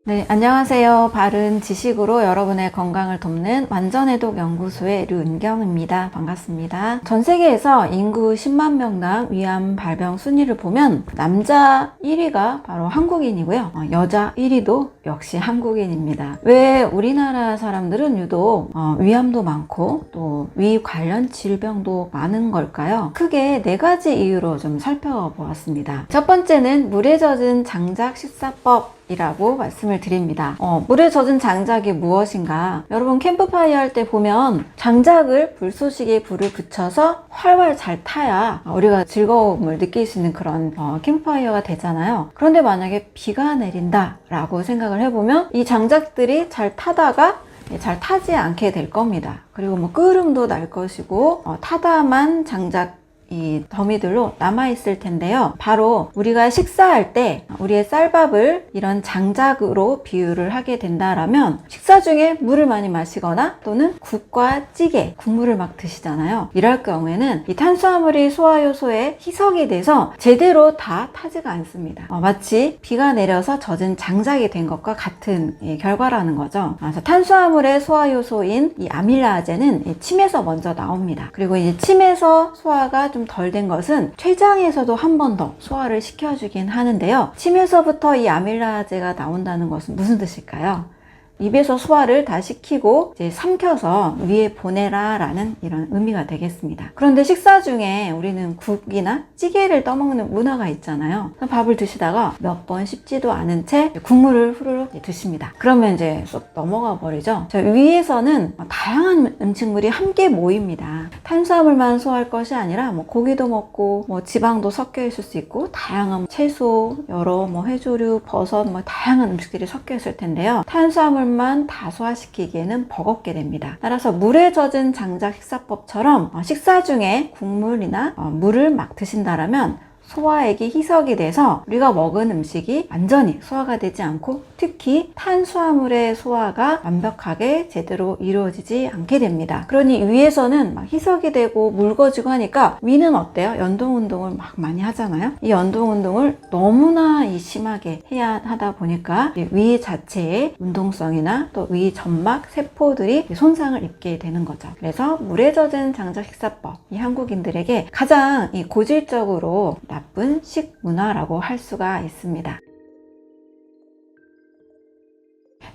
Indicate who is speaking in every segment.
Speaker 1: 네, 안녕하세요. 바른 지식으로 여러분의 건강을 돕는 완전해독 연구소의 류은경입니다. 반갑습니다. 전 세계에서 인구 10만 명당 위암 발병 순위를 보면 남자 1위가 바로 한국인이고요. 여자 1위도 역시 한국인입니다. 왜 우리나라 사람들은 유독 위암도 많고 또 위 관련 질병도 많은 걸까요? 크게 4가지 이유로 좀 살펴보았습니다. 첫 번째는 물에 젖은 장작 식사법 이라고 말씀을 드립니다. 물에 젖은 장작이 무엇인가? 여러분 캠프파이어 할 때 보면 장작을 불쏘시개에 불을 붙여서 활활 잘 타야 우리가 즐거움을 느낄 수 있는 그런 캠프파이어가 되잖아요. 그런데 만약에 비가 내린다 라고 생각을 해보면 이 장작들이 잘 타다가 잘 타지 않게 될 겁니다. 그리고 뭐 끓음도 날 것이고 타다만 장작 이 더미들로 남아있을 텐데요. 바로 우리가 식사할 때 우리의 쌀밥을 이런 장작으로 비유를 하게 된다라면 식사 중에 물을 많이 마시거나 또는 국과 찌개, 국물을 막 드시잖아요. 이럴 경우에는 이 탄수화물이 소화효소에 희석이 돼서 제대로 다 타지가 않습니다. 마치 비가 내려서 젖은 장작이 된 것과 같은 결과라는 거죠. 그래서 탄수화물의 소화효소인 이 아밀라아제는 침에서 먼저 나옵니다. 그리고 이제 침에서 소화가 좀 덜 된 것은 췌장에서도 한 번 더 소화를 시켜주긴 하는데요. 침에서부터 이 아밀라아제가 나온다는 것은 무슨 뜻일까요? 입에서 소화를 다 시키고 이제 삼켜서 위에 보내라 라는 이런 의미가 되겠습니다. 그런데 식사 중에 우리는 국이나 찌개를 떠먹는 문화가 있잖아요. 밥을 드시다가 몇 번 씹지도 않은 채 국물을 후루룩 드십니다. 그러면 이제 쏙 넘어가 버리죠. 위에서는 다양한 음식물이 함께 모입니다. 탄수화물만 소화할 것이 아니라 고기도 먹고 지방도 섞여 있을 수 있고 다양한 채소, 여러 해조류, 버섯 다양한 음식들이 섞여 있을 텐데요. 탄수화물만 다 소화시키기에는 버겁게 됩니다. 따라서 물에 젖은 장작 식사법처럼 식사 중에 국물이나 물을 막 드신다라면 소화액이 희석이 돼서 우리가 먹은 음식이 완전히 소화가 되지 않고 특히 탄수화물의 소화가 완벽하게 제대로 이루어지지 않게 됩니다. 그러니 위에서는 막 희석이 되고 묽어지고 하니까 위는 어때요? 연동운동을 막 많이 하잖아요. 이 연동운동을 너무나 심하게 해야 하다 보니까 위 자체의 운동성이나 또 위 점막 세포들이 손상을 입게 되는 거죠. 그래서 물에 젖은 장작 식사법, 이 한국인들에게 가장 고질적으로 나쁜 식문화라고 할 수가 있습니다.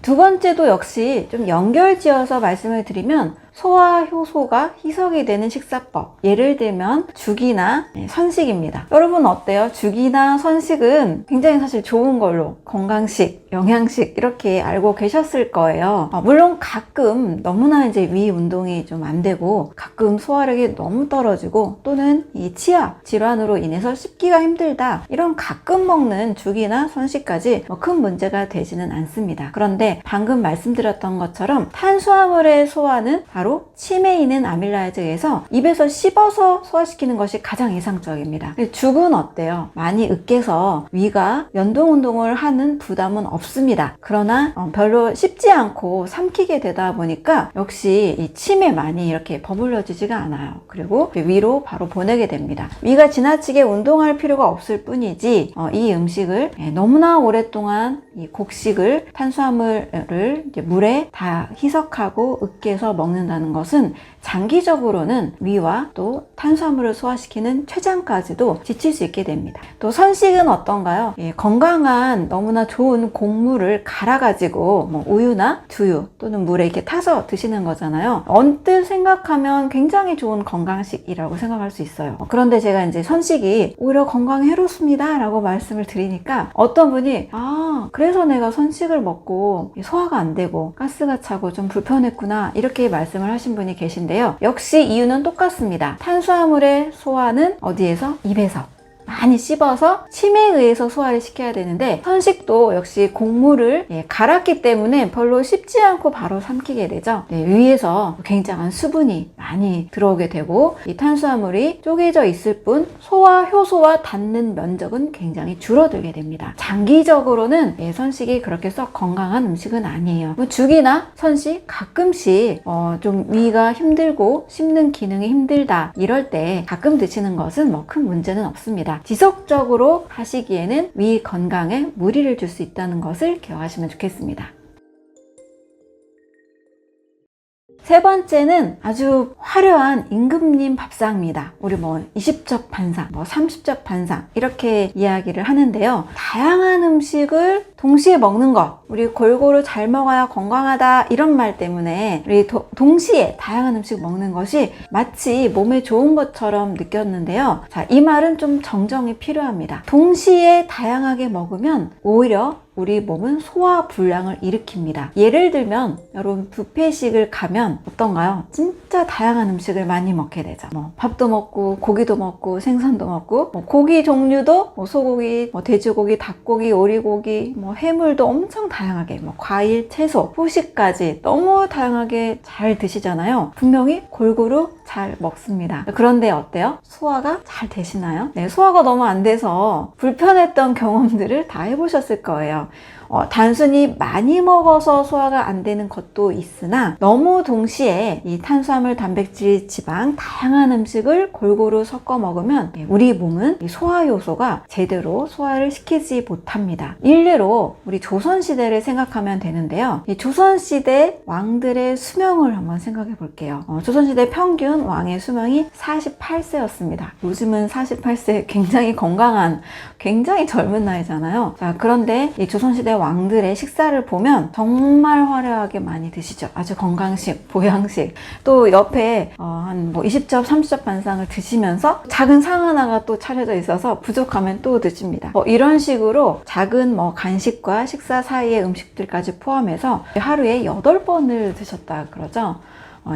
Speaker 1: 두 번째도 역시 좀 연결지어서 말씀을 드리면 소화효소가 희석이 되는 식사법, 예를 들면 죽이나 선식입니다. 여러분 어때요? 죽이나 선식은 굉장히 사실 좋은 걸로 건강식, 영양식 이렇게 알고 계셨을 거예요. 물론 가끔 너무나 이제 위 운동이 좀 안 되고 가끔 소화력이 너무 떨어지고 또는 이 치아 질환으로 인해서 씹기가 힘들다, 이런 가끔 먹는 죽이나 선식까지 큰 문제가 되지는 않습니다. 그런데 방금 말씀드렸던 것처럼 탄수화물의 소화는 바로 침에 있는 아밀라아제에서 입에서 씹어서 소화시키는 것이 가장 이상적입니다. 죽은 어때요? 많이 으깨서 위가 연동운동을 하는 부담은 없습니다. 그러나 별로 씹지 않고 삼키게 되다 보니까 역시 이 침에 많이 이렇게 버물려지지가 않아요. 그리고 위로 바로 보내게 됩니다. 위가 지나치게 운동할 필요가 없을 뿐이지 이 음식을 너무나 오랫동안 이 곡식을 탄수화물을 이제 물에 다 희석하고 으깨서 먹는다는 것은 장기적으로는 위와 또 탄수화물을 소화시키는 췌장까지도 지칠 수 있게 됩니다. 또 선식은 어떤가요? 건강한 너무나 좋은 곡물을 갈아가지고 우유나 두유 또는 물에 이렇게 타서 드시는 거잖아요. 언뜻 생각하면 굉장히 좋은 건강식이라고 생각할 수 있어요. 그런데 제가 이제 선식이 오히려 건강에 해롭습니다 라고 말씀을 드리니까 어떤 분이 그래서 내가 선식을 먹고 소화가 안 되고 가스가 차고 좀 불편했구나 이렇게 말씀을 하신 분이 계신데요. 역시 이유는 똑같습니다. 탄수화물의 소화는 어디에서? 입에서 많이 씹어서 침에 의해서 소화를 시켜야 되는데 선식도 역시 곡물을 갈았기 때문에 별로 씹지 않고 바로 삼키게 되죠. 위에서 굉장한 수분이 많이 들어오게 되고 이 탄수화물이 쪼개져 있을 뿐 소화 효소와 닿는 면적은 굉장히 줄어들게 됩니다. 장기적으로는 선식이 그렇게 썩 건강한 음식은 아니에요. 죽이나 선식 가끔씩 좀 위가 힘들고 씹는 기능이 힘들다 이럴 때 가끔 드시는 것은 큰 문제는 없습니다. 않습니다. 지속적으로 하시기에는 위 건강에 무리를 줄 수 있다는 것을 기억하시면 좋겠습니다. 세 번째는 아주 화려한 임금님 밥상입니다. 우리 20접 반상, 30접 반상 이렇게 이야기를 하는데요. 다양한 음식을 동시에 먹는 것, 우리 골고루 잘 먹어야 건강하다 이런 말 때문에 우리 동시에 다양한 음식 먹는 것이 마치 몸에 좋은 것처럼 느꼈는데요. 자, 이 말은 좀 정정이 필요합니다. 동시에 다양하게 먹으면 오히려 우리 몸은 소화 불량을 일으킵니다. 예를 들면 여러분 뷔페식을 가면 어떤가요? 진짜 다양한 음식을 많이 먹게 되죠. 밥도 먹고 고기도 먹고 생선도 먹고 고기 종류도 소고기, 돼지고기, 닭고기, 오리고기, 해물도 엄청 다양하게 과일, 채소, 후식까지 너무 다양하게 잘 드시잖아요. 분명히 골고루 잘 먹습니다. 그런데 어때요? 소화가 잘 되시나요? 네, 소화가 너무 안 돼서 불편했던 경험들을 다 해보셨을 거예요. 단순히 많이 먹어서 소화가 안 되는 것도 있으나 너무 동시에 이 탄수화물, 단백질, 지방 다양한 음식을 골고루 섞어 먹으면 우리 몸은 이 소화 요소가 제대로 소화를 시키지 못합니다. 일례로 우리 조선시대를 생각하면 되는데요. 이 조선시대 왕들의 수명을 한번 생각해 볼게요. 조선시대 평균 왕의 수명이 48세였습니다. 요즘은 48세 굉장히 건강한, 굉장히 젊은 나이잖아요. 자, 그런데 이 조선시대 왕들의 식사를 보면 정말 화려하게 많이 드시죠. 아주 건강식, 보양식. 또 옆에 한 20접, 30접 반상을 드시면서 작은 상 하나가 또 차려져 있어서 부족하면 또 드십니다. 이런 식으로 작은 간식과 식사 사이의 음식들까지 포함해서 하루에 8번을 드셨다 그러죠.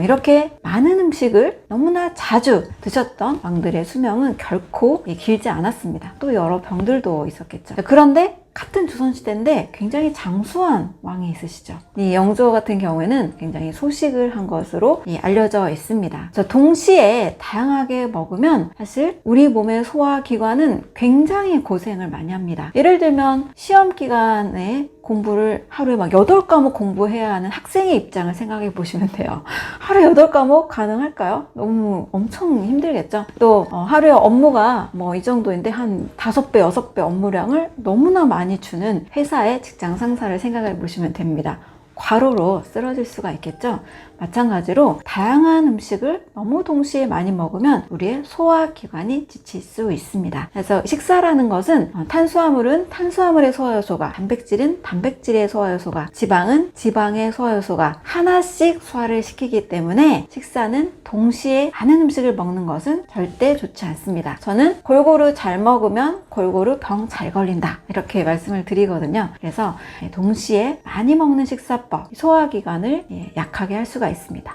Speaker 1: 이렇게 많은 음식을 너무나 자주 드셨던 왕들의 수명은 결코 길지 않았습니다. 또 여러 병들도 있었겠죠. 그런데 같은 조선시대인데 굉장히 장수한 왕이 있으시죠. 이 영조 같은 경우에는 굉장히 소식을 한 것으로 알려져 있습니다. 그래서 동시에 다양하게 먹으면 사실 우리 몸의 소화기관은 굉장히 고생을 많이 합니다. 예를 들면 시험 기간에 공부를 하루에 8과목 공부해야 하는 학생의 입장을 생각해 보시면 돼요. 하루에 8과목 가능할까요? 너무 엄청 힘들겠죠? 또 하루에 업무가 이 정도인데 한 5배, 6배 업무량을 너무나 많이 주는 회사의 직장 상사를 생각해 보시면 됩니다. 과로로 쓰러질 수가 있겠죠? 마찬가지로 다양한 음식을 너무 동시에 많이 먹으면 우리의 소화기관이 지칠 수 있습니다. 그래서 식사라는 것은 탄수화물은 탄수화물의 소화효소가, 단백질은 단백질의 소화효소가, 지방은 지방의 소화효소가 하나씩 소화를 시키기 때문에 식사는 동시에 많은 음식을 먹는 것은 절대 좋지 않습니다. 저는 골고루 잘 먹으면 골고루 병 잘 걸린다 이렇게 말씀을 드리거든요. 그래서 동시에 많이 먹는 식사법, 소화기관을 약하게 할 수가 있습니다.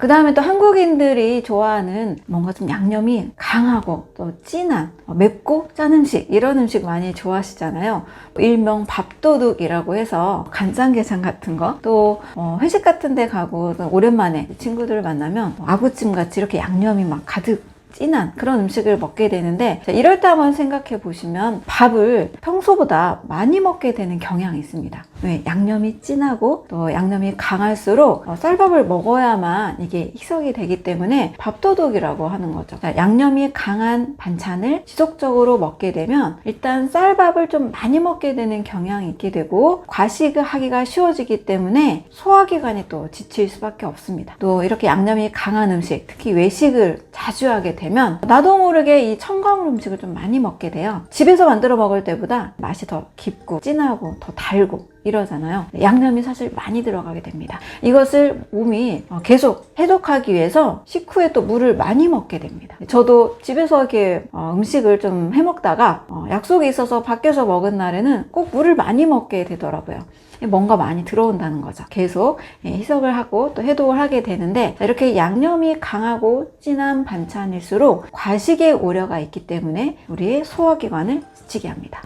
Speaker 1: 그 다음에 또 한국인들이 좋아하는 뭔가 좀 양념이 강하고 또 진한 맵고 짠 음식, 이런 음식 많이 좋아하시잖아요. 일명 밥도둑이라고 해서 간장게장 같은 거, 또 회식 같은 데 가고 오랜만에 친구들을 만나면 아구찜 같이 이렇게 양념이 막 가득 진한 그런 음식을 먹게 되는데, 이럴 때 한번 생각해 보시면 밥을 평소보다 많이 먹게 되는 경향이 있습니다. 왜? 양념이 진하고 또 양념이 강할수록 쌀밥을 먹어야만 이게 희석이 되기 때문에 밥도둑이라고 하는 거죠. 양념이 강한 반찬을 지속적으로 먹게 되면 일단 쌀밥을 좀 많이 먹게 되는 경향이 있게 되고 과식을 하기가 쉬워지기 때문에 소화기관이 또 지칠 수밖에 없습니다. 또 이렇게 양념이 강한 음식, 특히 외식을 자주 하게 되면 나도 모르게 이 첨가물 음식을 좀 많이 먹게 돼요. 집에서 만들어 먹을 때보다 맛이 더 깊고 진하고 더 달고 이러잖아요. 양념이 사실 많이 들어가게 됩니다. 이것을 몸이 계속 해독하기 위해서 식후에 또 물을 많이 먹게 됩니다. 저도 집에서 이렇게 음식을 좀 해먹다가 약속이 있어서 밖에서 먹은 날에는 꼭 물을 많이 먹게 되더라고요. 뭔가 많이 들어온다는 거죠. 계속 희석을 하고 또 해독을 하게 되는데, 이렇게 양념이 강하고 진한 반찬일수록 과식의 우려가 있기 때문에 우리의 소화기관을 지치게 합니다.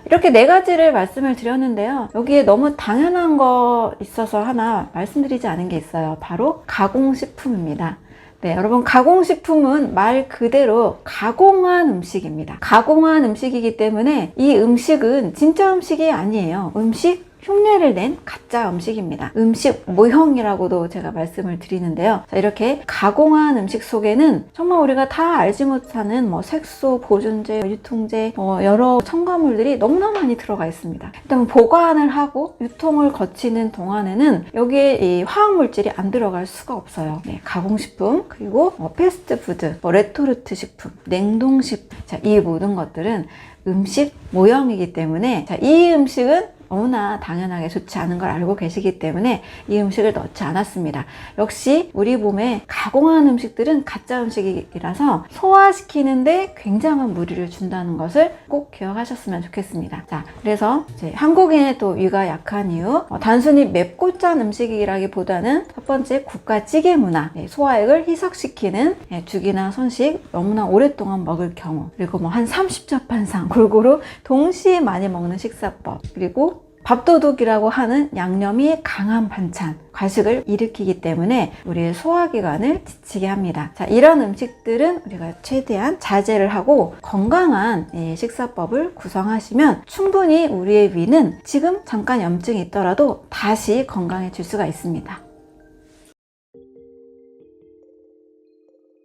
Speaker 1: 이렇게 4가지를 말씀을 드렸는데요. 여기에 너무 당연한 거 있어서 하나 말씀드리지 않은 게 있어요. 바로 가공식품입니다. 네, 여러분, 가공식품은 말 그대로 가공한 음식입니다. 가공한 음식이기 때문에 이 음식은 진짜 음식이 아니에요. 음식 흉내를 낸 가짜 음식입니다. 음식 모형이라고도 제가 말씀을 드리는데요. 자, 이렇게 가공한 음식 속에는 정말 우리가 다 알지 못하는 뭐 색소, 보존제, 유통제, 여러 첨가물들이 너무나 많이 들어가 있습니다. 일단 보관을 하고 유통을 거치는 동안에는 여기에 이 화학물질이 안 들어갈 수가 없어요. 네, 가공식품, 그리고 패스트푸드, 레토르트 식품, 냉동식품, 자, 이 모든 것들은 음식 모형이기 때문에, 자, 이 음식은 너무나 당연하게 좋지 않은 걸 알고 계시기 때문에 이 음식을 넣지 않았습니다. 역시 우리 몸에 가공한 음식들은 가짜 음식이라서 소화시키는데 굉장한 무리를 준다는 것을 꼭 기억하셨으면 좋겠습니다. 자, 그래서 이제 한국인의 또 위가 약한 이유, 단순히 맵고 짠 음식이라기보다는 첫 번째 국가찌개 문화, 소화액을 희석시키는 죽이나 선식 너무나 오랫동안 먹을 경우, 그리고 뭐 한 30접 반상 골고루 동시에 많이 먹는 식사법, 그리고 밥도둑이라고 하는 양념이 강한 반찬, 과식을 일으키기 때문에 우리의 소화기관을 지치게 합니다. 자, 이런 음식들은 우리가 최대한 자제를 하고 건강한 식사법을 구성하시면 충분히 우리의 위는 지금 잠깐 염증이 있더라도 다시 건강해질 수가 있습니다.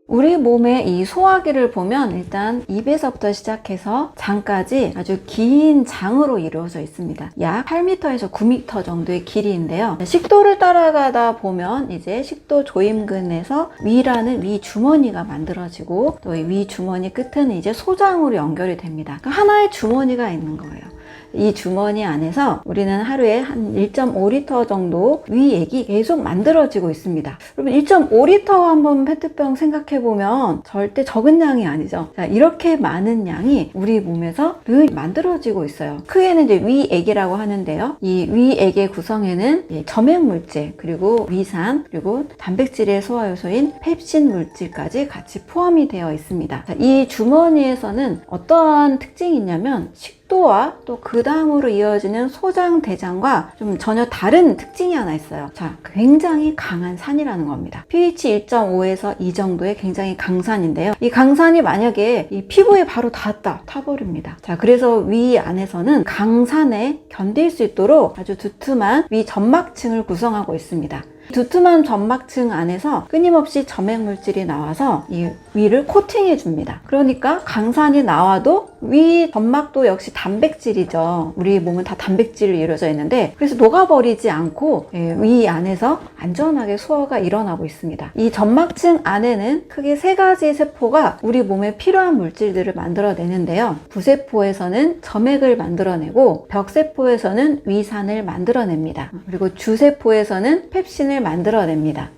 Speaker 1: 우리 몸의 이 소화기를 보면 일단 입에서부터 시작해서 장까지 아주 긴 장으로 이루어져 있습니다. 약 8m에서 9m 정도의 길이인데요. 식도를 따라가다 보면 이제 식도 조임근에서 위라는 위 주머니가 만들어지고, 또 이 위 주머니 끝은 이제 소장으로 연결이 됩니다. 그러니까 하나의 주머니가 있는 거예요. 이 주머니 안에서 우리는 하루에 한 1.5리터 정도 위액이 계속 만들어지고 있습니다. 여러분, 1.5리터 한번 페트병 생각해보면 절대 적은 양이 아니죠. 자, 이렇게 많은 양이 우리 몸에서 늘 만들어지고 있어요. 크게는 이제 위액이라고 하는데요. 이 위액의 구성에는 점액물질, 그리고 위산, 그리고 단백질의 소화효소인 펩신 물질까지 같이 포함이 되어 있습니다. 자, 이 주머니에서는 어떠한 특징이 있냐면 식도와 또 그 다음으로 이어지는 소장, 대장과 좀 전혀 다른 특징이 하나 있어요. 자, 굉장히 강한 산이라는 겁니다. pH 1.5에서 2 정도의 굉장히 강산인데요. 이 강산이 만약에 이 피부에 바로 닿았다, 타버립니다. 자, 그래서 위 안에서는 강산에 견딜 수 있도록 아주 두툼한 위 점막층을 구성하고 있습니다. 두툼한 점막층 안에서 끊임없이 점액물질이 나와서 이 위를 코팅해 줍니다. 그러니까 강산이 나와도 위 점막도 역시 단백질이죠. 우리 몸은 다 단백질로 이루어져 있는데, 그래서 녹아버리지 않고 위 안에서 안전하게 소화가 일어나고 있습니다. 이 점막층 안에는 크게 3가지의 세포가 우리 몸에 필요한 물질들을 만들어내는데요. 부세포에서는 점액을 만들어내고, 벽세포에서는 위산을 만들어냅니다. 그리고 주세포에서는 펩신을 만들어냅니다.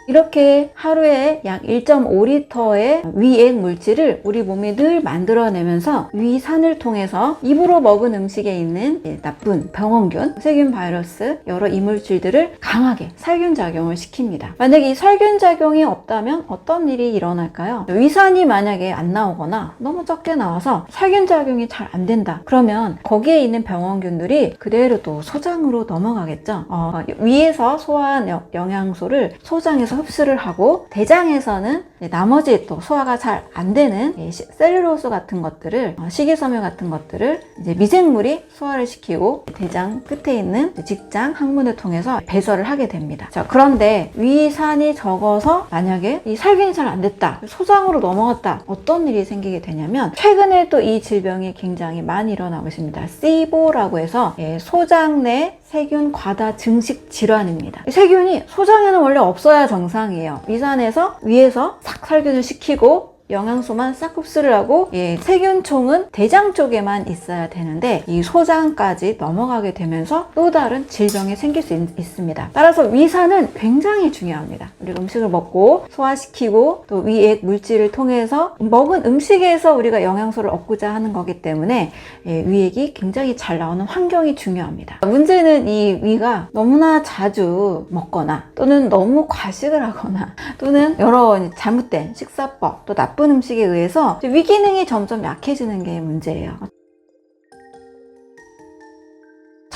Speaker 1: 이렇게 하루에 약 1.5리터의 위액 물질을 우리 몸이 늘 만들어내면서 위산을 통해서 입으로 먹은 음식에 있는 나쁜 병원균, 세균, 바이러스, 여러 이물질들을 강하게 살균작용을 시킵니다. 만약에 이 살균작용이 없다면 어떤 일이 일어날까요? 위산이 만약에 안 나오거나 너무 적게 나와서 살균작용이 잘 안 된다. 그러면 거기에 있는 병원균들이 그대로 또 소장으로 넘어가겠죠. 위에서 소화한 영양소를 소장에서 흡수를 하고, 대장에서는 나머지 또 소화가 잘 안 되는 셀룰로스 같은 것들을, 식이섬유 같은 것들을 이제 미생물이 소화를 시키고 대장 끝에 있는 직장 항문을 통해서 배설을 하게 됩니다. 자, 그런데 위산이 적어서 만약에 이 살균이 잘 안 됐다, 소장으로 넘어갔다, 어떤 일이 생기게 되냐면, 최근에 또 이 질병이 굉장히 많이 일어나고 있습니다. 시보라고 해서 소장 내 세균 과다 증식 질환입니다. 세균이 소장에는 원래 없어야 정상이에요. 위산에서 위에서 싹 살균을 시키고 영양소만 싹 흡수를 하고, 세균총은 대장 쪽에만 있어야 되는데 이 소장까지 넘어가게 되면서 또 다른 질병이 생길 수 있습니다. 따라서 위산은 굉장히 중요합니다. 우리가 음식을 먹고 소화시키고 또 위액 물질을 통해서 먹은 음식에서 우리가 영양소를 얻고자 하는 거기 때문에 위액이 굉장히 잘 나오는 환경이 중요합니다. 문제는 이 위가 너무나 자주 먹거나, 또는 너무 과식을 하거나, 또는 여러 잘못된 식사법, 또 나쁜 음식에 의해서 위기능이 점점 약해지는 게 문제예요.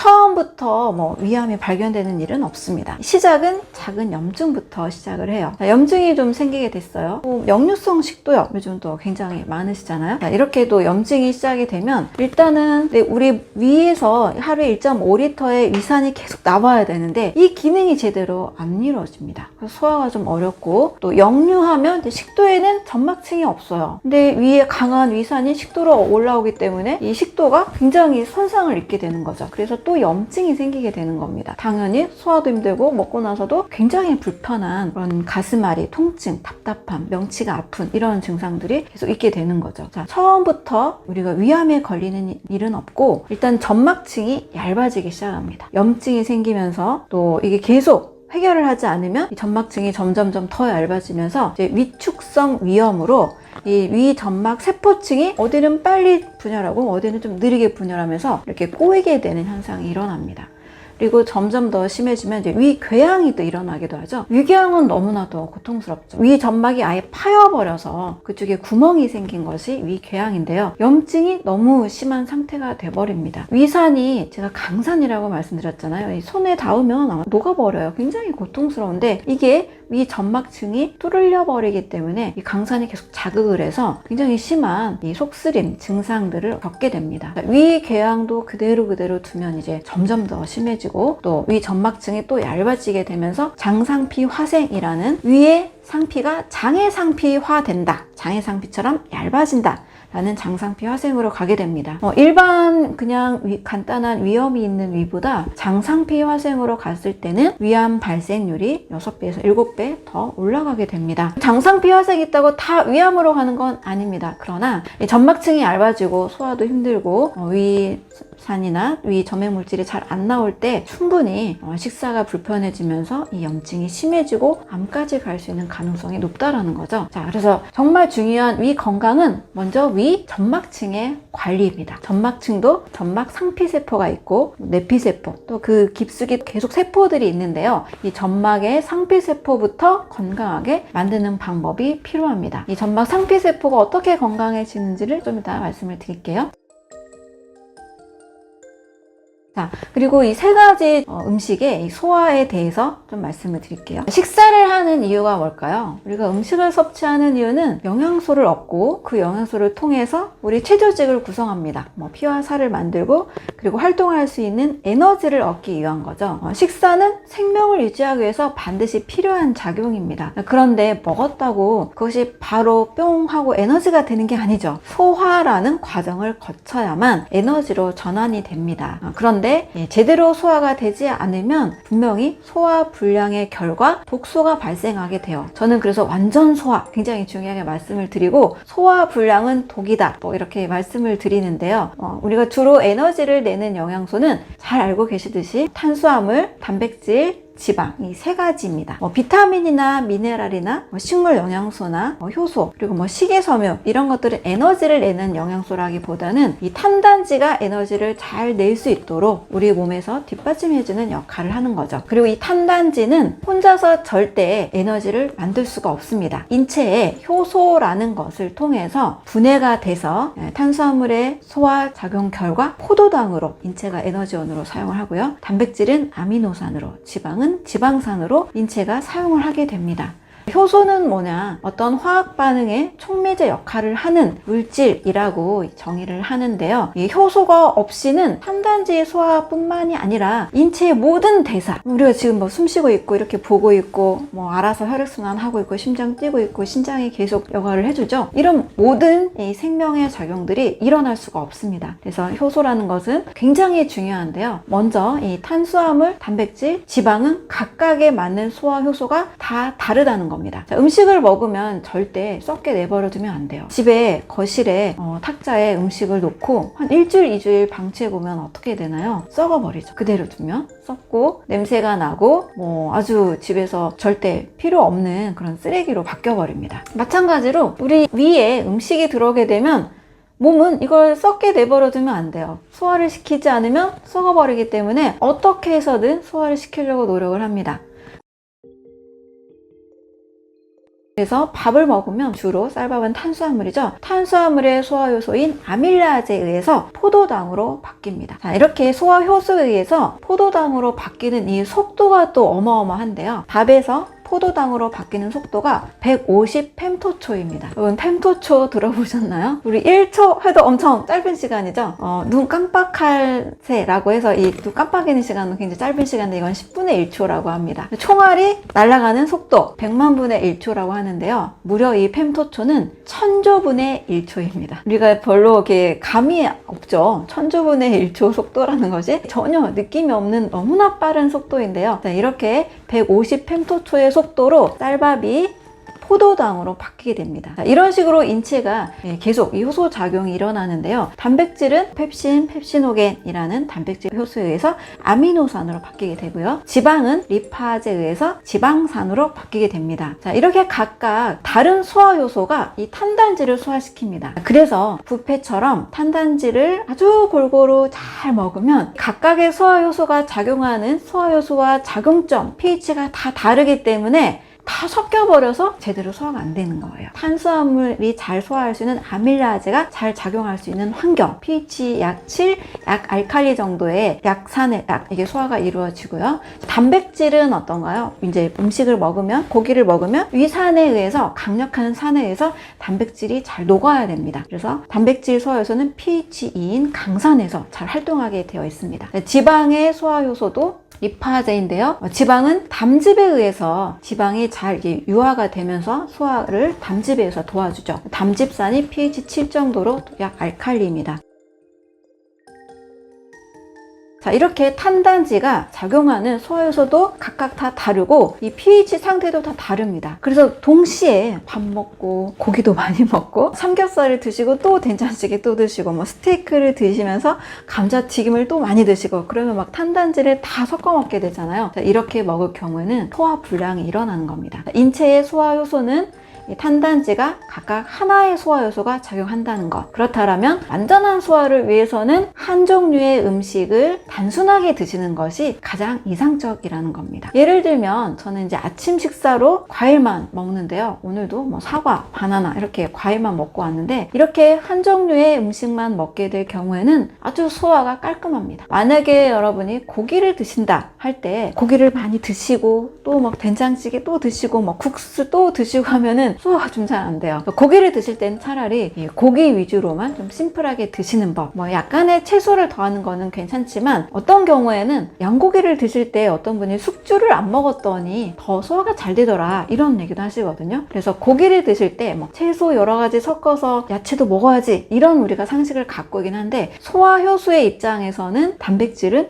Speaker 1: 처음부터 뭐 위암이 발견되는 일은 없습니다. 시작은 작은 염증부터 시작을 해요. 자, 염증이 좀 생기게 됐어요. 역류성 식도염 요즘 또 굉장히 많으시잖아요. 자, 이렇게 또 염증이 시작이 되면 일단은 우리 위에서 하루에 1.5리터의 위산이 계속 나와야 되는데 이 기능이 제대로 안 이루어집니다. 그래서 소화가 좀 어렵고, 또 역류하면 이제 식도에는 점막층이 없어요. 근데 위에 강한 위산이 식도로 올라오기 때문에 이 식도가 굉장히 손상을 입게 되는 거죠. 그래서 또 염증이 생기게 되는 겁니다. 당연히 소화도 힘들고 먹고 나서도 굉장히 불편한 그런 가슴앓이, 통증, 답답함, 명치가 아픈 이런 증상들이 계속 있게 되는 거죠. 자, 처음부터 우리가 위암에 걸리는 일은 없고 일단 점막층이 얇아지기 시작합니다. 염증이 생기면서 또 이게 계속 해결을 하지 않으면 이 점막층이 점점점 더 얇아지면서 이제 위축성 위염으로 이 위 점막 세포층이 어디는 빨리 분열하고 어디는 좀 느리게 분열하면서 이렇게 꼬이게 되는 현상이 일어납니다. 그리고 점점 더 심해지면 이제 위궤양이 또 일어나기도 하죠. 위궤양은 너무나도 고통스럽죠. 위 점막이 아예 파여버려서 그쪽에 구멍이 생긴 것이 위궤양인데요. 염증이 너무 심한 상태가 돼버립니다. 위산이 제가 강산이라고 말씀드렸잖아요. 이 손에 닿으면 아마 녹아버려요. 굉장히 고통스러운데 이게 위 점막층이 뚫려 버리기 때문에 이 강산이 계속 자극을 해서 굉장히 심한 이 속쓰림 증상들을 겪게 됩니다. 위궤양도 그대로 두면 이제 점점 더 심해지고 또 위 점막층이 또 얇아지게 되면서 장상피 화생이라는 위의 상피가 장해상피화 된다. 장해상피처럼 얇아진다. 라는 장상피 화생으로 가게 됩니다. 일반 그냥 간단한 위염이 있는 위보다 장상피 화생으로 갔을 때는 위암 발생률이 6배에서 7배 더 올라가게 됩니다. 장상피 화생이 있다고 다 위암으로 가는 건 아닙니다. 그러나 점막층이 얇아지고 소화도 힘들고 위산이나 위 점액물질이 잘 안 나올 때 충분히 식사가 불편해지면서 이 염증이 심해지고 암까지 갈 수 있는 가능성이 높다라는 거죠. 자, 그래서 정말 중요한 위 건강은 먼저 위 점막층의 관리입니다. 점막층도 점막 상피세포가 있고 내피세포, 또 그 깊숙이 계속 세포들이 있는데요. 이 점막의 상피세포부터 건강하게 만드는 방법이 필요합니다. 이 점막 상피세포가 어떻게 건강해지는지를 좀 이따 말씀을 드릴게요. 자, 그리고 이 세 가지 음식의 소화에 대해서 좀 말씀을 드릴게요. 식사를 하는 이유가 뭘까요? 우리가 음식을 섭취하는 이유는 영양소를 얻고 그 영양소를 통해서 우리 체조직을 구성합니다. 피와 살을 만들고 그리고 활동할 수 있는 에너지를 얻기 위한 거죠. 식사는 생명을 유지하기 위해서 반드시 필요한 작용입니다. 그런데 먹었다고 그것이 바로 뿅 하고 에너지가 되는 게 아니죠. 소화라는 과정을 거쳐야만 에너지로 전환이 됩니다. 그런데 제대로 소화가 되지 않으면 분명히 소화 불량의 결과 독소가 발생하게 돼요. 저는 그래서 완전 소화 굉장히 중요하게 말씀을 드리고, 소화 불량은 독이다 이렇게 말씀을 드리는데요. 우리가 주로 에너지를 내는 영양소는 잘 알고 계시듯이 탄수화물, 단백질, 지방, 이 세 가지입니다. 비타민이나 미네랄이나 식물 영양소나 효소, 그리고 식이섬유 이런 것들은 에너지를 내는 영양소라기보다는 이 탄단지가 에너지를 잘 낼 수 있도록 우리 몸에서 뒷받침해주는 역할을 하는 거죠. 그리고 이 탄단지는 혼자서 절대 에너지를 만들 수가 없습니다. 인체에 효소라는 것을 통해서 분해가 돼서 탄수화물의 소화 작용 결과 포도당으로 인체가 에너지원으로 사용을 하고요. 단백질은 아미노산으로, 지방은 지방산으로 인체가 사용을 하게 됩니다. 효소는 뭐냐? 어떤 화학 반응의 촉매제 역할을 하는 물질이라고 정의를 하는데요. 이 효소가 없이는 탄단지 소화뿐만이 아니라 인체의 모든 대사, 우리가 지금 숨 쉬고 있고 이렇게 보고 있고 알아서 혈액순환 하고 있고 심장 뛰고 있고 신장이 계속 역할을 해주죠. 이런 모든 이 생명의 작용들이 일어날 수가 없습니다. 그래서 효소라는 것은 굉장히 중요한데요. 먼저 이 탄수화물, 단백질, 지방은 각각에 맞는 소화 효소가 다 다르다는 겁니다. 자, 음식을 먹으면 절대 썩게 내버려 두면 안 돼요. 집에 거실에 탁자에 음식을 놓고 한 일주일, 2주일 방치해보면 어떻게 되나요? 썩어버리죠. 그대로 두면 썩고 냄새가 나고 아주 집에서 절대 필요 없는 그런 쓰레기로 바뀌어버립니다. 마찬가지로 우리 위에 음식이 들어오게 되면 몸은 이걸 썩게 내버려 두면 안 돼요. 소화를 시키지 않으면 썩어버리기 때문에 어떻게 해서든 소화를 시키려고 노력을 합니다. 그래서 밥을 먹으면 주로 쌀밥은 탄수화물이죠. 탄수화물의 소화 요소인 아밀라제에 의해서 포도당으로 바뀝니다. 자, 이렇게 소화 효소에 의해서 포도당으로 바뀌는 이 속도가 또 어마어마한데요. 밥에서 포도당으로 바뀌는 속도가 150 펜토초입니다. 여러분 펜토초 들어보셨나요? 우리 1초 해도 엄청 짧은 시간이죠. 눈 깜빡할 새라고 해서 이 눈 깜빡이는 시간은 굉장히 짧은 시간인데 이건 10분의 1초라고 합니다. 총알이 날아가는 속도 100만 분의 1초라고 하는데요. 무려 이 펜토초는 천조분의 1초입니다. 우리가 별로 이렇게 감이 없죠. 천조분의 1초 속도라는 것이 전혀 느낌이 없는 너무나 빠른 속도인데요. 자, 이렇게 150 펜토초의 속도로 쌀밥이 포도당으로 바뀌게 됩니다. 자, 이런 식으로 인체가 계속 이 효소 작용이 일어나는데요. 단백질은 펩신, 펩시노겐이라는 단백질 효소에 의해서 아미노산으로 바뀌게 되고요. 지방은 리파제에 의해서 지방산으로 바뀌게 됩니다. 자, 이렇게 각각 다른 소화 효소가 이 탄단지를 소화시킵니다. 그래서 뷔페처럼 탄단지를 아주 골고루 잘 먹으면 각각의 소화 효소가 작용하는 소화 효소와 작용점, pH가 다 다르기 때문에 다 섞여버려서 제대로 소화가 안 되는 거예요. 탄수화물이 잘 소화할 수 있는 아밀라제가 잘 작용할 수 있는 환경, pH 약 7, 약 알칼리 정도의 약산의 약, 이게 소화가 이루어지고요. 단백질은 어떤가요? 이제 음식을 먹으면, 고기를 먹으면 위산에 의해서, 강력한 산에 의해서 단백질이 잘 녹아야 됩니다. 그래서 단백질 소화 요소는 pH 2인 강산에서 잘 활동하게 되어 있습니다. 지방의 소화 요소도 리파제인데요. 지방은 담즙에 의해서 지방이 잘 유화가 되면서 소화를 담즙에 의해서 도와주죠. 담즙산이 pH 7 정도로 약 알칼리입니다. 자, 이렇게 탄단지가 작용하는 소화효소도 각각 다 다르고 이 pH 상태도 다 다릅니다. 그래서 동시에 밥 먹고 고기도 많이 먹고 삼겹살을 드시고 또 된장찌개 또 드시고 뭐 스테이크를 드시면서 감자튀김을 또 많이 드시고 그러면 막 탄단지를 다 섞어 먹게 되잖아요. 자, 이렇게 먹을 경우에는 소화불량이 일어나는 겁니다. 인체의 소화효소는 이 탄단지가 각각 하나의 소화효소가 작용한다는 것. 그렇다면 완전한 소화를 위해서는 한 종류의 음식을 단순하게 드시는 것이 가장 이상적이라는 겁니다. 예를 들면 저는 이제 아침 식사로 과일만 먹는데요. 오늘도 뭐 사과, 바나나 이렇게 과일만 먹고 왔는데 이렇게 한 종류의 음식만 먹게 될 경우에는 아주 소화가 깔끔합니다. 만약에 여러분이 고기를 드신다 할 때 고기를 많이 드시고 또 막 된장찌개 또 드시고 뭐 국수 또 드시고 하면은 소화가 좀 잘 안 돼요. 고기를 드실 땐 차라리 고기 위주로만 좀 심플하게 드시는 법. 뭐 약간의 채소를 더하는 거는 괜찮지만 어떤 경우에는 양고기를 드실 때 어떤 분이 숙주를 안 먹었더니 더 소화가 잘 되더라 이런 얘기도 하시거든요. 그래서 고기를 드실 때 뭐 채소 여러 가지 섞어서 야채도 먹어야지 이런 우리가 상식을 갖고 있긴 한데 소화 효소의 입장에서는 단백질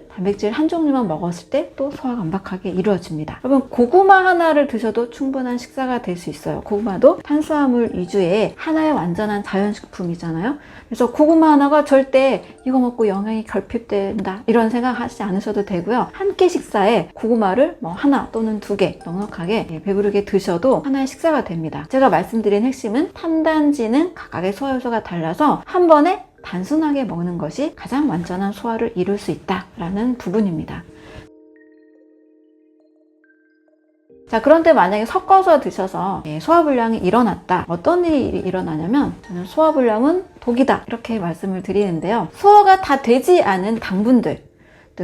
Speaker 1: 한 종류만 먹었을 때 또 소화가 완벽하게 이루어집니다. 여러분 고구마 하나를 드셔도 충분한 식사가 될 수 있어요. 고구마도 탄수화물 위주의 하나의 완전한 자연식품이잖아요. 그래서 고구마 하나가 절대 이거 먹고 영양이 결핍된다 이런 생각 하시지 않으셔도 되고요. 한 끼 식사에 고구마를 뭐 하나 또는 2개 넉넉하게 배부르게 드셔도 하나의 식사가 됩니다. 제가 말씀드린 핵심은 탄단지는 각각의 소화효소가 달라서 한 번에 단순하게 먹는 것이 가장 완전한 소화를 이룰 수 있다라는 부분입니다. 자, 그런데 만약에 섞어서 드셔서 소화불량이 일어났다. 어떤 일이 일어나냐면 저는 소화불량은 독이다 이렇게 말씀을 드리는데요. 소화가 다 되지 않은 당분들,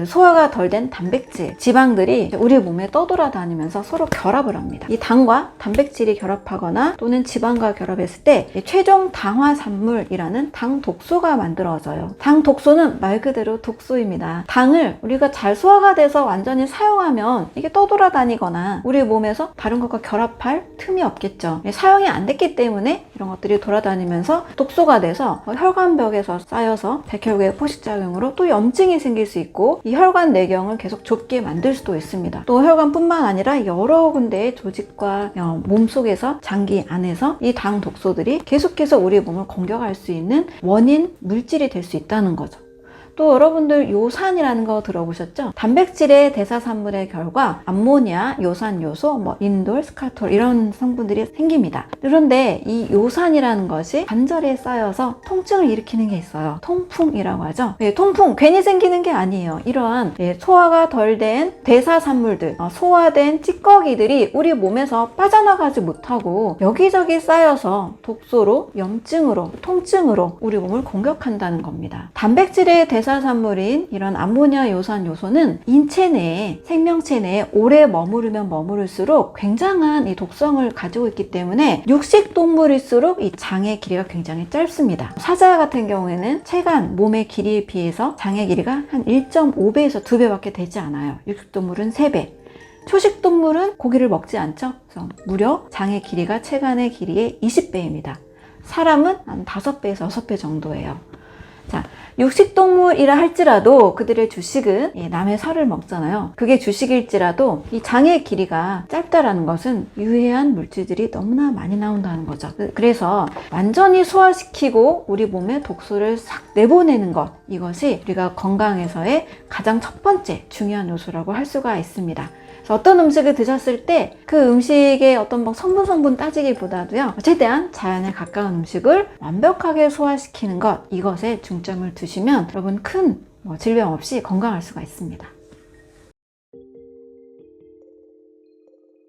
Speaker 1: 소화가 덜 된 단백질, 지방들이 우리 몸에 떠돌아다니면서 서로 결합을 합니다. 이 당과 단백질이 결합하거나 또는 지방과 결합했을 때 최종 당화산물이라는 당 독소가 만들어져요. 당 독소는 말 그대로 독소입니다. 당을 우리가 잘 소화가 돼서 완전히 사용하면 이게 떠돌아다니거나 우리 몸에서 다른 것과 결합할 틈이 없겠죠. 사용이 안 됐기 때문에 이런 것들이 돌아다니면서 독소가 돼서 혈관벽에서 쌓여서 백혈구의 포식작용으로 또 염증이 생길 수 있고 이 혈관 내경을 계속 좁게 만들 수도 있습니다. 또 혈관뿐만 아니라 여러 군데의 조직과 몸속에서 장기 안에서 이 당 독소들이 계속해서 우리 몸을 공격할 수 있는 원인 물질이 될 수 있다는 거죠. 또 여러분들 요산이라는 거 들어보셨죠? 단백질의 대사산물의 결과 암모니아, 요산 요소, 인돌, 스카톨 이런 성분들이 생깁니다. 그런데 이 요산이라는 것이 관절에 쌓여서 통증을 일으키는 게 있어요. 통풍이라고 하죠. 통풍 괜히 생기는 게 아니에요. 이러한 소화가 덜 된 대사산물들, 소화된 찌꺼기들이 우리 몸에서 빠져나가지 못하고 여기저기 쌓여서 독소로, 염증으로, 통증으로 우리 몸을 공격한다는 겁니다. 단백질의 대사산물인 이런 암모니아, 요산 요소는 인체 내에, 생명체 내에 오래 머무르면 머무를수록 굉장한 이 독성을 가지고 있기 때문에 육식동물일수록 이 장의 길이가 굉장히 짧습니다. 사자 같은 경우에는 체간, 몸의 길이에 비해서 장의 길이가 한 1.5배에서 2배밖에 되지 않아요. 육식동물은 3배. 초식동물은 고기를 먹지 않죠. 그래서 무려 장의 길이가 체간의 길이의 20배입니다. 사람은 한 5배에서 6배 정도예요. 자, 육식동물이라 할지라도 그들의 주식은 남의 살을 먹잖아요. 그게 주식일지라도 이 장의 길이가 짧다라는 것은 유해한 물질들이 너무나 많이 나온다는 거죠. 그래서 완전히 소화시키고 우리 몸에 독소를 싹 내보내는 것, 이것이 우리가 건강에서의 가장 첫 번째 중요한 요소라고 할 수가 있습니다. 어떤 음식을 드셨을 때 그 음식의 어떤 성분 따지기보다도요, 최대한 자연에 가까운 음식을 완벽하게 소화시키는 것, 이것에 중점을 두시면 여러분 큰 질병 없이 건강할 수가 있습니다.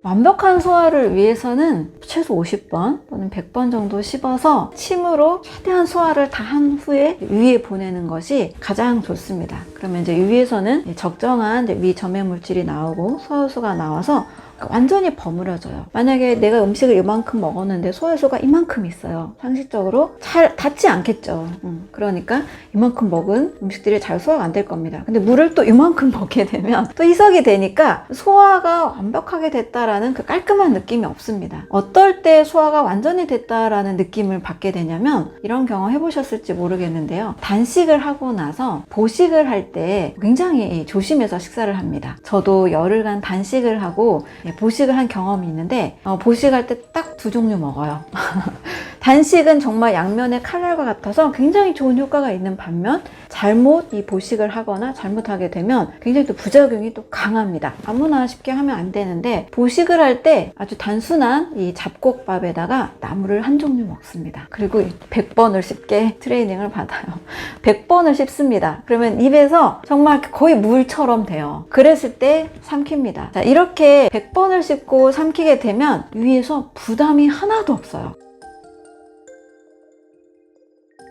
Speaker 1: 완벽한 소화를 위해서는 최소 50번 또는 100번 정도 씹어서 침으로 최대한 소화를 다 한 후에 위에 보내는 것이 가장 좋습니다. 그러면 이제 위에서는 적정한 위 점액 물질이 나오고 소화효소가 나와서 완전히 버무려져요. 만약에 내가 음식을 이만큼 먹었는데 소화효소가 이만큼 있어요. 상식적으로 잘 닿지 않겠죠. 그러니까 이만큼 먹은 음식들이 잘 소화가 안 될 겁니다. 근데 물을 또 이만큼 먹게 되면 또 희석이 되니까 소화가 완벽하게 됐다라는 그 깔끔한 느낌이 없습니다. 어떨 때 소화가 완전히 됐다라는 느낌을 받게 되냐면, 이런 경험 해보셨을지 모르겠는데요. 단식을 하고 나서 보식을 할 때 굉장히 조심해서 식사를 합니다. 저도 열흘간 단식을 하고 보식을 한 경험이 있는데, 보식할 때 딱 2종류 먹어요. 단식은 정말 양면의 칼날과 같아서 굉장히 좋은 효과가 있는 반면, 잘못 이 보식을 하거나 잘못하게 되면 굉장히 또 부작용이 또 강합니다. 아무나 쉽게 하면 안 되는데, 보식을 할 때 아주 단순한 이 잡곡밥에다가 나물을 한 종류 먹습니다. 그리고 100번을 씹게 트레이닝을 받아요. 100번을 씹습니다. 그러면 입에서 정말 거의 물처럼 돼요. 그랬을 때 삼킵니다. 자, 이렇게 100번을 씹고 삼키게 되면 위에서 부담이 하나도 없어요.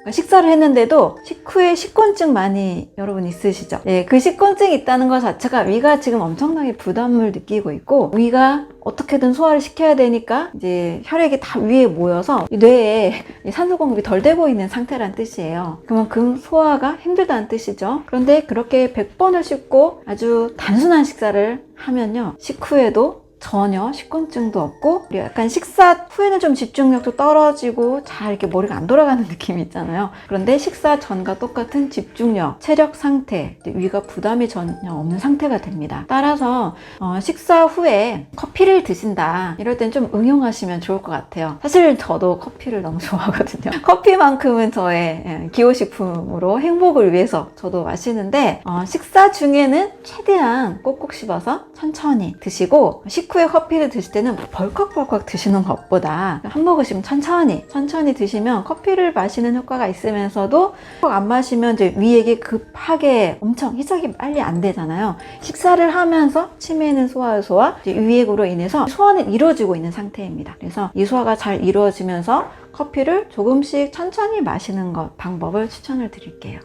Speaker 1: 식사를 했는데도 식후에 식곤증 많이 여러분 있으시죠? 그 식곤증이 있다는 것 자체가 위가 지금 엄청나게 부담을 느끼고 있고, 위가 어떻게든 소화를 시켜야 되니까 이제 혈액이 다 위에 모여서 뇌에 산소 공급이 덜 되고 있는 상태란 뜻이에요. 그만큼 소화가 힘들다는 뜻이죠. 그런데 그렇게 100번을 씹고 아주 단순한 식사를 하면요, 식후에도 전혀 식곤증도 없고, 약간 식사 후에는 좀 집중력도 떨어지고 잘 이렇게 머리가 안 돌아가는 느낌이 있잖아요. 그런데 식사 전과 똑같은 집중력, 체력 상태, 위가 부담이 전혀 없는 상태가 됩니다. 따라서 식사 후에 커피를 드신다, 이럴 땐 좀 응용하시면 좋을 것 같아요. 사실 저도 커피를 너무 좋아하거든요. 커피만큼은 저의 기호식품으로 행복을 위해서 저도 마시는데, 식사 중에는 최대한 꼭꼭 씹어서 천천히 드시고, 식후에 커피를 드실 때는 벌컥벌컥 드시는 것보다 한 모금씩 천천히 드시면 커피를 마시는 효과가 있으면서도 안 마시면 이제 위액이 급하게 엄청 희석이 빨리 안 되잖아요. 식사를 하면서 침에 있는 소화효소와 위액으로 인해서 소화는 이루어지고 있는 상태입니다. 그래서 이 소화가 잘 이루어지면서 커피를 조금씩 천천히 마시는 것, 방법을 추천을 드릴게요.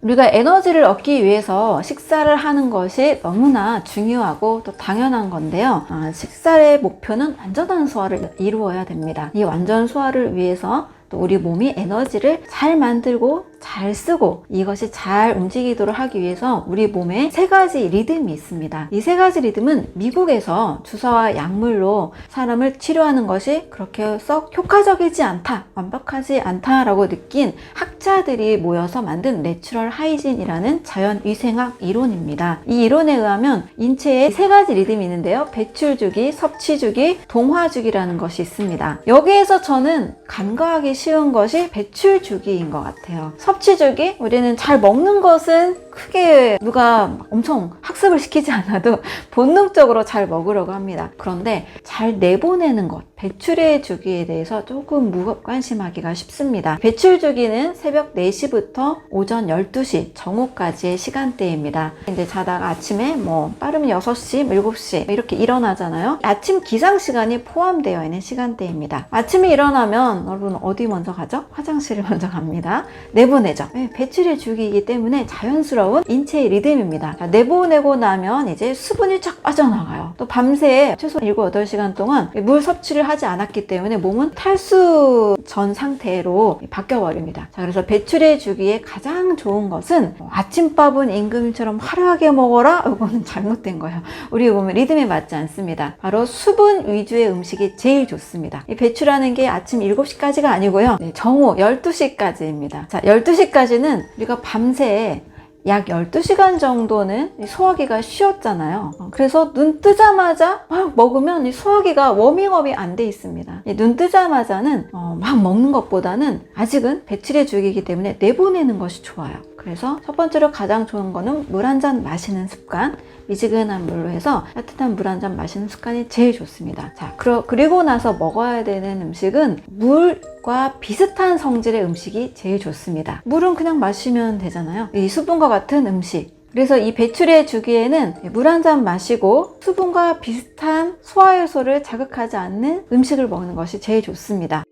Speaker 1: 우리가 에너지를 얻기 위해서 식사를 하는 것이 너무나 중요하고 또 당연한 건데요. 식사의 목표는 완전한 소화를 이루어야 됩니다. 이 완전 소화를 위해서 또 우리 몸이 에너지를 잘 만들고 잘 쓰고 이것이 잘 움직이도록 하기 위해서 우리 몸에 3가지 리듬이 있습니다. 이 3가지 리듬은 미국에서 주사와 약물로 사람을 치료하는 것이 그렇게 썩 효과적이지 않다, 완벽하지 않다라고 느낀 학자들이 모여서 만든 내추럴 하이진이라는 자연위생학 이론입니다. 이 이론에 의하면 인체에 3가지 리듬이 있는데요. 배출주기, 섭취주기, 동화주기라는 것이 있습니다. 여기에서 저는 간과하기 쉬운 것이 배출 주기인 것 같아요. 섭취 주기, 우리는 잘 먹는 것은 크게 누가 엄청 학습을 시키지 않아도 본능적으로 잘 먹으려고 합니다. 그런데 잘 내보내는 것, 배출의 주기에 대해서 조금 무관심하기가 쉽습니다. 배출 주기는 새벽 4시부터 오전 12시 정오까지의 시간대입니다. 이제 자다가 아침에 빠르면 6시, 7시 이렇게 일어나잖아요. 아침 기상 시간이 포함되어 있는 시간대입니다. 아침에 일어나면 여러분 어디 먼저 가죠? 화장실을 먼저 갑니다. 내보내죠. 배출의 주기이기 때문에 자연스러운 인체의 리듬입니다. 자, 내보내고 나면 이제 수분이 쫙 빠져나가요. 또 밤새 최소 7, 8시간 동안 물 섭취를 하지 않았기 때문에 몸은 탈수 전 상태로 바뀌어버립니다. 자, 그래서 배출의 주기에 가장 좋은 것은 아침밥은 임금님처럼 화려하게 먹어라? 이거는 잘못된 거예요. 우리 몸의 리듬에 맞지 않습니다. 바로 수분 위주의 음식이 제일 좋습니다. 이 배출하는 게 아침 7시까지가 아니고요. 정오 12시까지입니다. 자, 12시까지는 우리가 밤새 약 12시간 정도는 소화기가 쉬었잖아요. 그래서 눈 뜨자마자 막 먹으면 이 소화기가 워밍업이 안 돼 있습니다. 눈 뜨자마자는 막 먹는 것보다는 아직은 배출의 주기이기 때문에 내보내는 것이 좋아요. 그래서 첫 번째로 가장 좋은 거는 물 한 잔 마시는 습관, 미지근한 물로 해서 따뜻한 물 한 잔 마시는 습관이 제일 좋습니다. 자, 그리고 나서 먹어야 되는 음식은 물과 비슷한 성질의 음식이 제일 좋습니다. 물은 그냥 마시면 되잖아요. 이 수분과 같은 음식. 그래서 이 배출의 주기에는 물 한 잔 마시고 수분과 비슷한 소화효소를 자극하지 않는 음식을 먹는 것이 제일 좋습니다.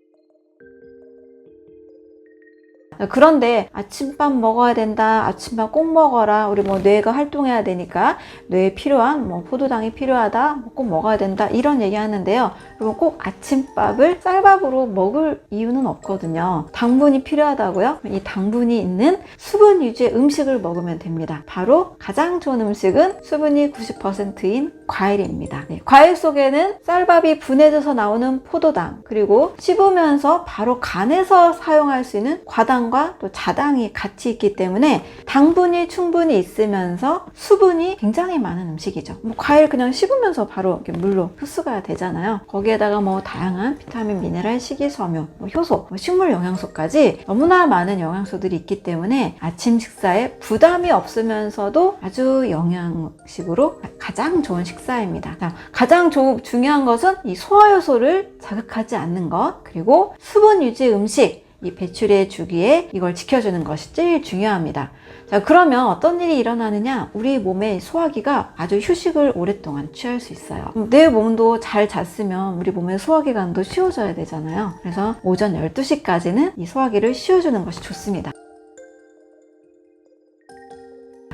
Speaker 1: 그런데 아침밥 먹어야 된다, 아침밥 꼭 먹어라, 우리 뇌가 활동해야 되니까 뇌에 필요한 포도당이 필요하다, 꼭 먹어야 된다 이런 얘기 하는데요. 여러분 꼭 아침밥을 쌀밥으로 먹을 이유는 없거든요. 당분이 필요하다고요? 이 당분이 있는 수분 위주의 음식을 먹으면 됩니다. 바로 가장 좋은 음식은 수분이 90%인 과일입니다. 과일 속에는 쌀밥이 분해져서 나오는 포도당, 그리고 씹으면서 바로 간에서 사용할 수 있는 과당 과 또 자당이 같이 있기 때문에 당분이 충분히 있으면서 수분이 굉장히 많은 음식이죠. 과일 그냥 씹으면서 바로 이렇게 물로 흡수가 되잖아요. 거기에다가 다양한 비타민, 미네랄, 식이섬유, 효소, 식물 영양소까지 너무나 많은 영양소들이 있기 때문에 아침 식사에 부담이 없으면서도 아주 영양식으로 가장 좋은 식사입니다. 자, 가장 중요한 것은 이 소화효소를 자극하지 않는 것, 그리고 수분 유지 음식, 이 배출의 주기에 이걸 지켜주는 것이 제일 중요합니다. 자, 그러면 어떤 일이 일어나느냐? 우리 몸의 소화기가 아주 휴식을 오랫동안 취할 수 있어요. 내 몸도 잘 잤으면 우리 몸의 소화기관도 쉬어져야 되잖아요. 그래서 오전 12시까지는 이 소화기를 쉬어주는 것이 좋습니다.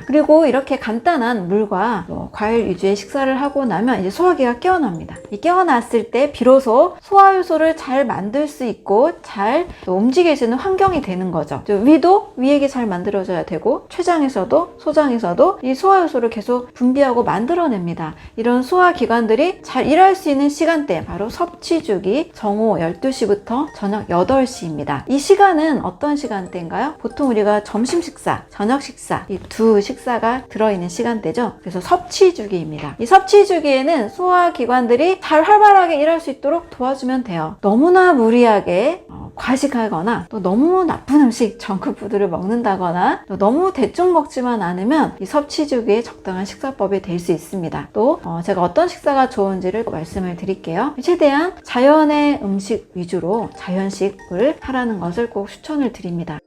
Speaker 1: 그리고 이렇게 간단한 물과 과일 위주의 식사를 하고 나면 이제 소화기가 깨어납니다. 이 깨어났을 때 비로소 소화효소를 잘 만들 수 있고 잘 움직일 수 있는 환경이 되는 거죠. 위도 위액이 잘 만들어져야 되고 췌장에서도 소장에서도 이 소화효소를 계속 분비하고 만들어냅니다. 이런 소화기관들이 잘 일할 수 있는 시간대, 바로 섭취주기 정오 12시부터 저녁 8시입니다. 이 시간은 어떤 시간대인가요? 보통 우리가 점심 식사, 저녁 식사, 이 두 식사가 들어있는 시간대죠. 그래서 섭취주기입니다. 이 섭취주기에는 소화기관들이 잘 활발하게 일할 수 있도록 도와주면 돼요. 너무나 무리하게 과식하거나 또 너무 나쁜 음식, 정크푸드를 먹는다거나 또 너무 대충 먹지만 않으면 이 섭취주기에 적당한 식사법이 될 수 있습니다. 또 제가 어떤 식사가 좋은지를 말씀을 드릴게요. 최대한 자연의 음식 위주로 자연식을 하라는 것을 꼭 추천을 드립니다.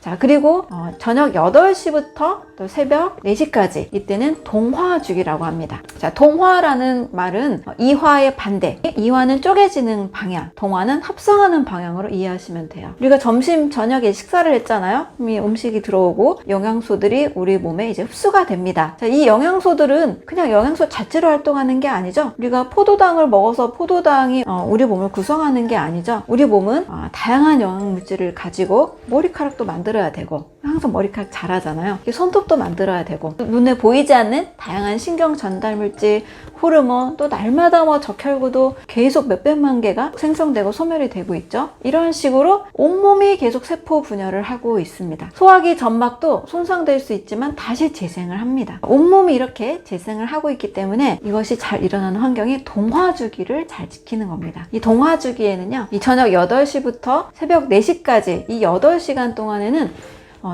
Speaker 1: 자, 그리고 저녁 8시부터 또 새벽 4시까지, 이때는 동화주기라고 합니다. 자, 동화라는 말은 이화의 반대, 이화는 쪼개지는 방향, 동화는 합성하는 방향으로 이해하시면 돼요. 우리가 점심, 저녁에 식사를 했잖아요. 이 음식이 들어오고 영양소들이 우리 몸에 이제 흡수가 됩니다. 자, 이 영양소들은 그냥 영양소 자체로 활동하는 게 아니죠. 우리가 포도당을 먹어서 포도당이 우리 몸을 구성하는 게 아니죠. 우리 몸은 다양한 영양물질을 가지고 머리카락도 만들어야 되고 항상 머리카락 자라잖아요. 손톱도 만들어야 되고 눈에 보이지 않는 다양한 신경 전달 물질, 호르몬, 또 날마다 적혈구도 계속 몇백만 개가 생성되고 소멸이 되고 있죠. 이런 식으로 온몸이 계속 세포 분열을 하고 있습니다. 소화기 점막도 손상될 수 있지만 다시 재생을 합니다. 온몸이 이렇게 재생을 하고 있기 때문에 이것이 잘 일어나는 환경이 동화주기를 잘 지키는 겁니다. 이 동화주기에는요, 이 저녁 8시부터 새벽 4시까지 이 8시간 동안에는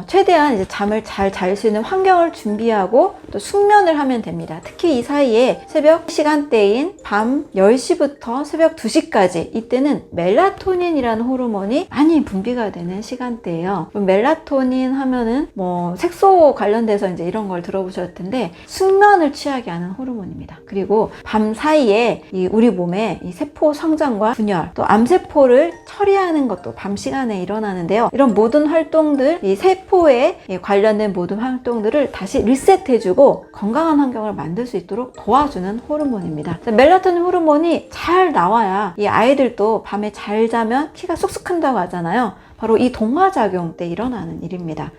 Speaker 1: 최대한 이제 잠을 잘 잘 수 있는 환경을 준비하고 또 숙면을 하면 됩니다. 특히 이 사이에 새벽 시간대인 밤 10시부터 새벽 2시까지 이때는 멜라토닌이라는 호르몬이 많이 분비가 되는 시간대예요. 멜라토닌 하면은 색소 관련돼서 이제 이런 걸 들어보셨을 텐데 숙면을 취하게 하는 호르몬입니다. 그리고 밤 사이에 우리 몸의 이 세포 성장과 분열, 또 암세포를 처리하는 것도 밤 시간에 일어나는데요. 이런 모든 활동들, 이 세포에 관련된 모든 활동들을 다시 리셋해주고 건강한 환경을 만들 수 있도록 도와주는 호르몬입니다. 멜라토닌 호르몬이 잘 나와야 이 아이들도 밤에 잘 자면 키가 쑥쑥 큰다고 하잖아요. 바로 이 동화작용 때 일어나는 일입니다.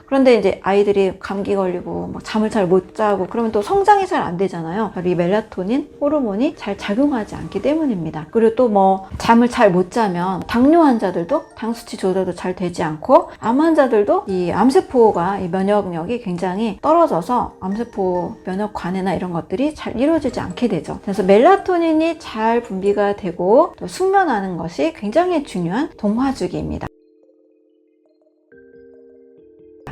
Speaker 1: 그런데 이제 아이들이 감기 걸리고 잠을 잘 못 자고 그러면 또 성장이 잘 안 되잖아요. 바로 이 멜라토닌 호르몬이 잘 작용하지 않기 때문입니다. 그리고 또 잠을 잘 못 자면 당뇨 환자들도 당 수치 조절도 잘 되지 않고 암 환자들도 이 암세포가 이 면역력이 굉장히 떨어져서 암세포 면역 관해나 이런 것들이 잘 이루어지지 않게 되죠. 그래서 멜라토닌이 잘 분비가 되고 또 숙면하는 것이 굉장히 중요한 동화주기입니다.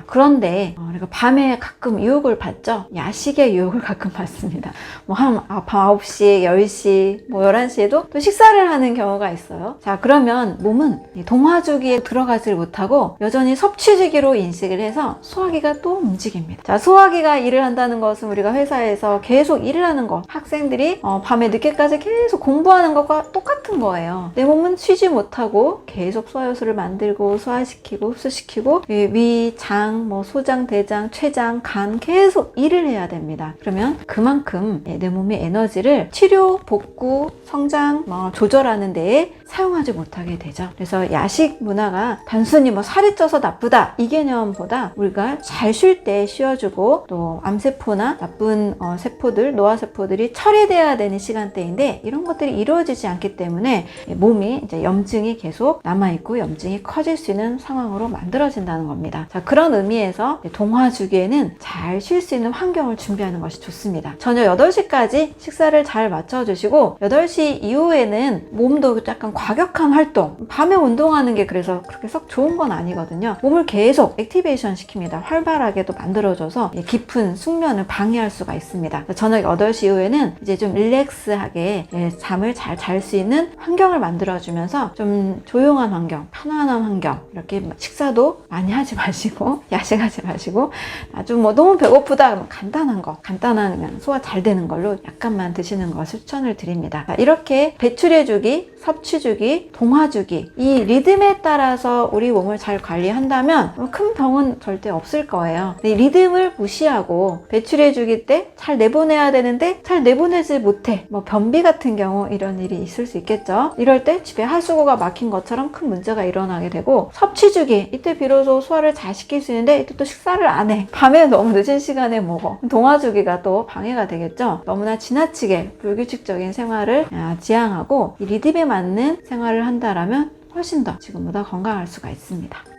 Speaker 1: 그런데 우리가 밤에 가끔 유혹을 받죠. 야식의 유혹을 가끔 받습니다. 밤 9시, 10시, 11시에도 또 식사를 하는 경우가 있어요. 자, 그러면 몸은 동화주기에 들어가질 못하고 여전히 섭취주기로 인식을 해서 소화기가 또 움직입니다. 자, 소화기가 일을 한다는 것은 우리가 회사에서 계속 일을 하는 것, 학생들이 밤에 늦게까지 계속 공부하는 것과 똑같은 거예요. 내 몸은 쉬지 못하고 계속 소화효소를 만들고 소화시키고 흡수시키고 위, 장, 소장, 대장, 췌장, 간 계속 일을 해야 됩니다. 그러면 그만큼 내 몸의 에너지를 치료, 복구, 성장, 조절하는 데에 사용하지 못하게 되죠. 그래서 야식 문화가 단순히 살이 쪄서 나쁘다 이 개념보다 우리가 잘 쉴 때 쉬어주고 또 암세포나 나쁜 세포들, 노화세포들이 처리돼야 되는 시간대인데 이런 것들이 이루어지지 않기 때문에 몸이 이제 염증이 계속 남아있고 염증이 커질 수 있는 상황으로 만들어진다는 겁니다. 자, 그런 의미에서 동화주기에는 잘 쉴 수 있는 환경을 준비하는 것이 좋습니다. 저녁 8시까지 식사를 잘 맞춰주시고 8시 이후에는 몸도 약간 과격한 활동, 밤에 운동하는 게 그래서 그렇게 썩 좋은 건 아니거든요. 몸을 계속 액티베이션 시킵니다. 활발하게도 만들어줘서 깊은 숙면을 방해할 수가 있습니다. 저녁 8시 이후에는 이제 좀 릴렉스하게 잠을 잘 잘 수 있는 환경을 만들어주면서 좀 조용한 환경, 편안한 환경, 이렇게 식사도 많이 하지 마시고 야식하지 마시고 아주 너무 배고프다 간단한 거, 간단한 소화 잘 되는 걸로 약간만 드시는 것을 추천을 드립니다. 이렇게 배출해주기, 섭취주기, 동화주기 이 리듬에 따라서 우리 몸을 잘 관리한다면 큰 병은 절대 없을 거예요. 이 리듬을 무시하고 배출해주기 때 잘 내보내야 되는데 잘 내보내지 못해 변비 같은 경우 이런 일이 있을 수 있겠죠. 이럴 때 집에 하수구가 막힌 것처럼 큰 문제가 일어나게 되고 섭취주기 이때 비로소 소화를 잘 시킬 수 있는데 이때 또 식사를 안 해. 밤에 너무 늦은 시간에 먹어. 동화주기가 또 방해가 되겠죠. 너무나 지나치게 불규칙적인 생활을 지향하고 이 리듬에 맞는 생활을 한다라면 훨씬 더 지금보다 건강할 수가 있습니다.